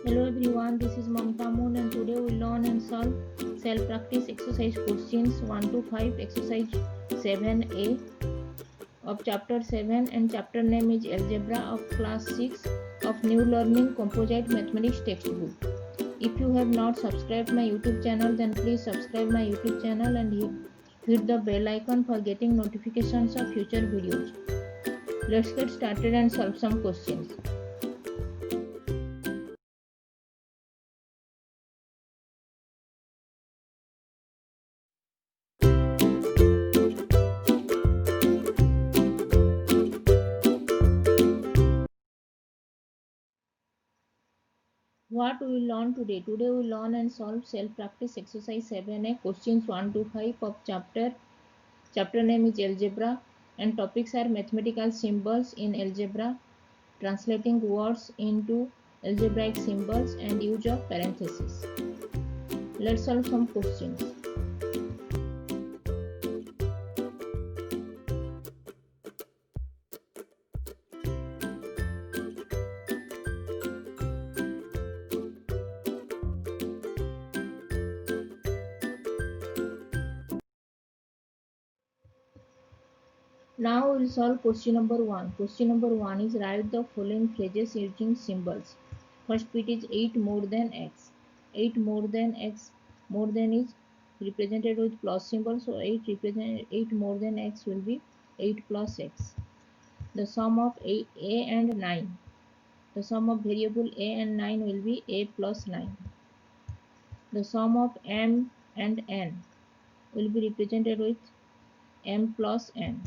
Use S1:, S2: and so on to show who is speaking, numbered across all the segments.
S1: Hello everyone, this is Mamta Moon and today we learn and solve self-practice exercise questions 1 to 5, exercise 7a of chapter 7 and chapter name is Algebra of class 6 of New Learning Composite Mathematics textbook. If you have not subscribed my YouTube channel then please subscribe my YouTube channel and hit the bell icon for getting notifications of future videos. Let's get started and solve some questions. What we will learn today? Today we will learn and solve self-practice exercise 7a questions 1 to 5 of chapter. Chapter name is Algebra and topics are mathematical symbols in algebra, translating words into algebraic symbols and use of parentheses. Let's solve some questions. Now we will solve question number 1. Question number 1 is write the following phrases using symbols. First bit is 8 more than x. 8 more than x, more than is represented with plus symbol, so 8 more than x will be 8 plus x. The sum of a and 9. The sum of variable a and 9 will be a plus 9. The sum of m and n will be represented with m plus n.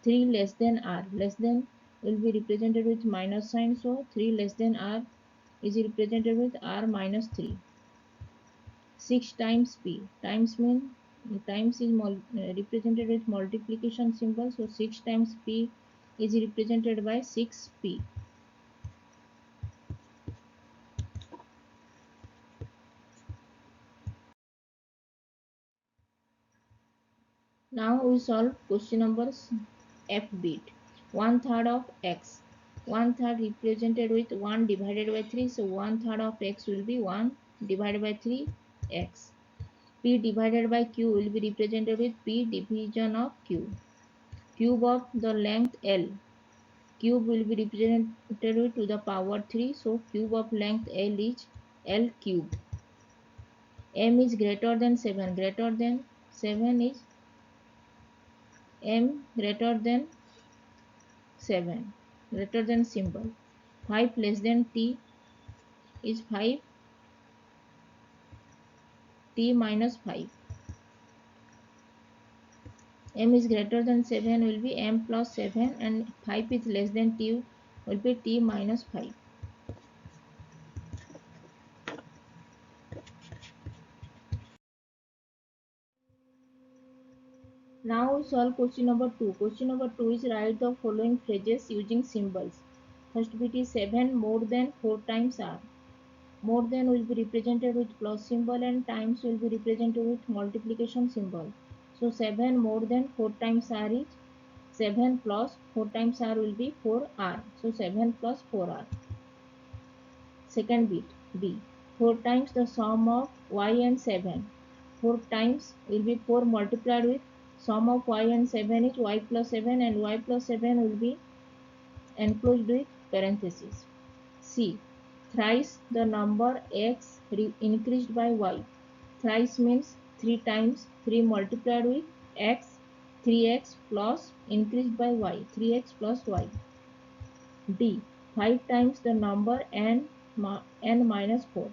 S1: 3 less than r, less than will be represented with minus sign, so 3 less than r is represented with r minus 3. 6 times p, times is represented with multiplication symbol, so 6 times p is represented by 6p. Now we solve question number f bit. 1/3 of x, 1/3 represented with 1 divided by 3, so 1/3 of x will be 1 divided by 3x. P divided by q will be represented with p division of q. Cube of the length L, cube will be represented with to the power 3, so cube of length L is L cube. M is greater than 7, greater than 7 is M greater than 7, greater than symbol. 5 less than t is 5 t minus 5. M is greater than 7 will be m plus 7 and 5 is less than t will be t minus 5. Now we solve question number 2. Question number 2 is write the following phrases using symbols. First bit is 7 more than 4 times r. More than will be represented with plus symbol and times will be represented with multiplication symbol. So 7 more than 4 times r is 7 plus 4 times r will be 4r. So 7 plus 4r. Second bit B. 4 times the sum of y and 7. 4 times will be 4 multiplied with sum of y and 7 is y plus 7 and y plus 7 will be enclosed with parentheses. C. Thrice the number x increased by y. Thrice means 3 times 3 multiplied with x, 3x plus increased by y, 3x plus y. D. 5 times the number n minus 4.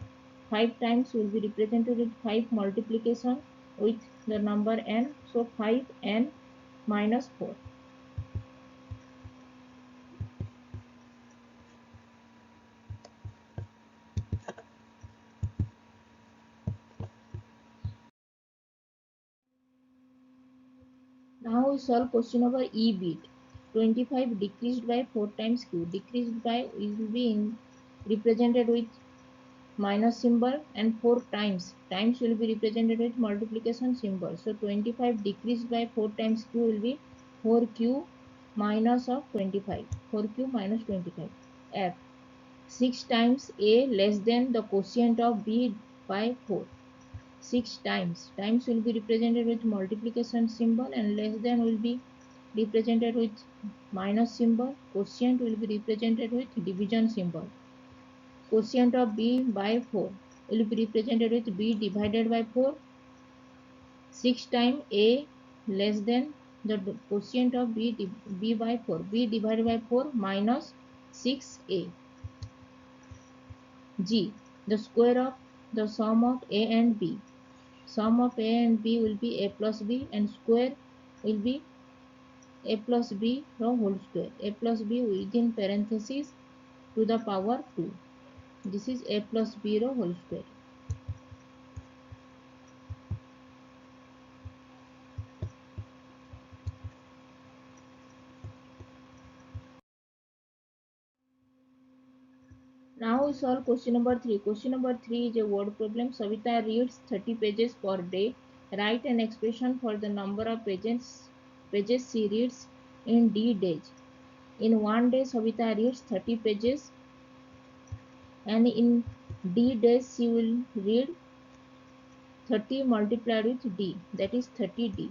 S1: 5 times will be represented with 5 multiplication with the number n, so 5n minus 4. Now we solve question number E bit. 25 decreased by 4 times q. Decreased by will be represented with minus symbol and 4 times. Times will be represented with multiplication symbol. So 25 decreased by 4 times q will be 4q minus of 25. 4q minus 25. F. 6 times A less than the quotient of B by 4. 6 times will be represented with multiplication symbol and less than will be represented with minus symbol. Quotient will be represented with division symbol. Quotient of B by 4 will be represented with B divided by 4. 6 times A less than the quotient of B by 4. B divided by 4 minus 6A. G. The square of the sum of A and B. Sum of A and B will be A plus B and square will be A plus B whole square. A plus B within parenthesis to the power 2. This is A plus B whole square. Now we solve question number 3. Question number 3 is a word problem. Savita reads 30 pages per day. Write an expression for the number of pages she reads in D days. In one day, Savita reads 30 pages and in D days she will read 30 multiplied with D, that is 30D.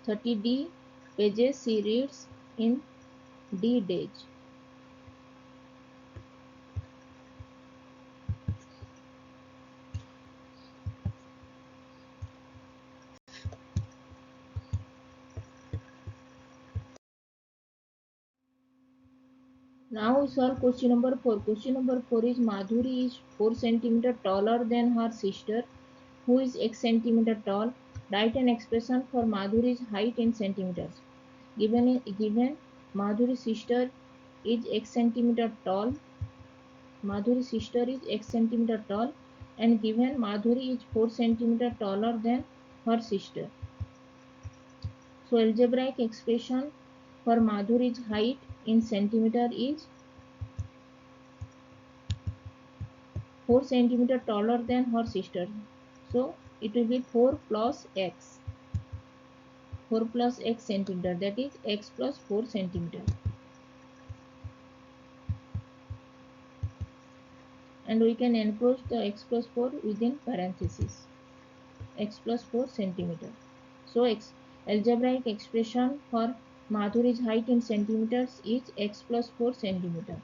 S1: 30D pages she reads in D days. Now we solve question number 4. Question number 4 is Madhuri is 4 cm taller than her sister, who is X centimeter tall. Write an expression for Madhuri's height in centimeters. Given Madhuri's sister is X centimeter tall. Madhuri's sister is X centimeter tall and given Madhuri is 4 centimeter taller than her sister. So algebraic expression for Madhuri's height in centimeter is 4 centimeter taller than her sister. So it will be 4 plus x. 4 plus x centimeter, that is x plus 4 centimeter. And we can enclose the x plus 4 within parenthesis. X plus 4 centimeter. So algebraic expression for Madhuri's height in centimeters is x plus 4 centimeter.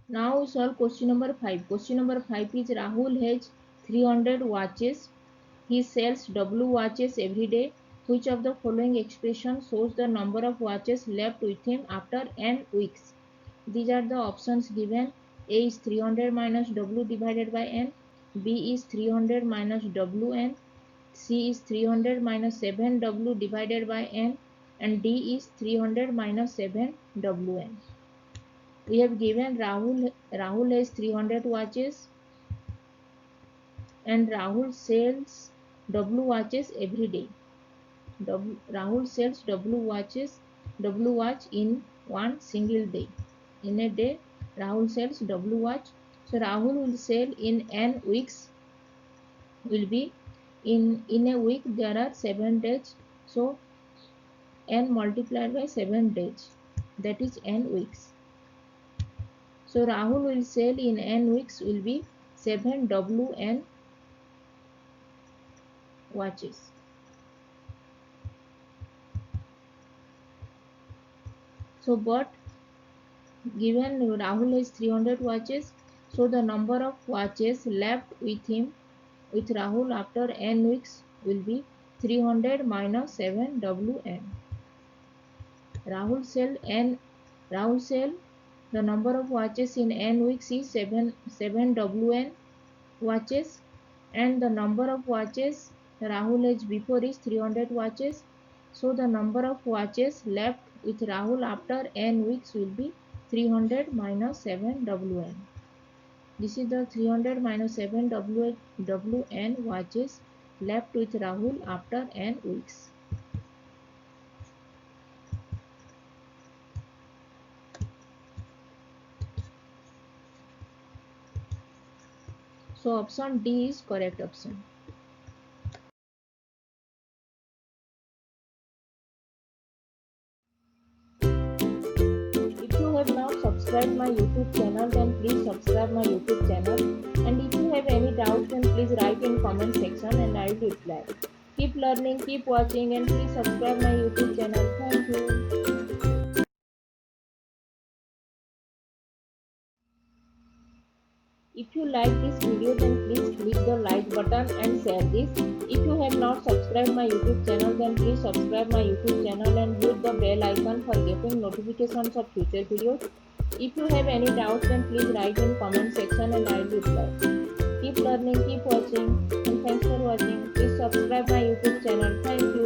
S1: Now we solve question number 5. Question number 5 is Rahul has 300 watches. He sells W watches every day. Which of the following expression shows the number of watches left with him after n weeks? These are the options given. A is 300 minus W divided by n. B is 300 minus Wn. C is 300 minus 7W divided by n. And D is 300 minus 7Wn. We have given Rahul has 300 watches and Rahul sells W watches every day. Rahul sells W watch in one single day. In a day, Rahul sells W watch. So Rahul will sell in n weeks. Will be in a week there are 7 days. So n multiplied by 7 days. That is n weeks. So Rahul will sell in n weeks will be 7 Wn watches. So but given Rahul has 300 watches, so the number of watches left with him with Rahul after n weeks will be 300 minus 7 Wn. Rahul sell the number of watches in n weeks is 7 Wn watches and the number of watches Rahul has before is 300 watches. So the number of watches left with Rahul after n weeks will be 300 minus 7 Wn. This is the 300 minus 7 Wn watches left with Rahul after n weeks. So option D is correct option. my YouTube channel, then please subscribe my YouTube channel. And if you have any doubts, then please write in comment section and I will reply. Keep learning, keep watching, and please subscribe my YouTube channel. Thank you. If you like this video, then please click the like button and share this. If you have not subscribed my YouTube channel, then please subscribe my YouTube channel and hit the bell icon for getting notifications of future videos. If you have any doubts, then please write in comment section and I will reply. Keep learning, keep watching, and thanks for watching. Please subscribe my YouTube channel. Thank you.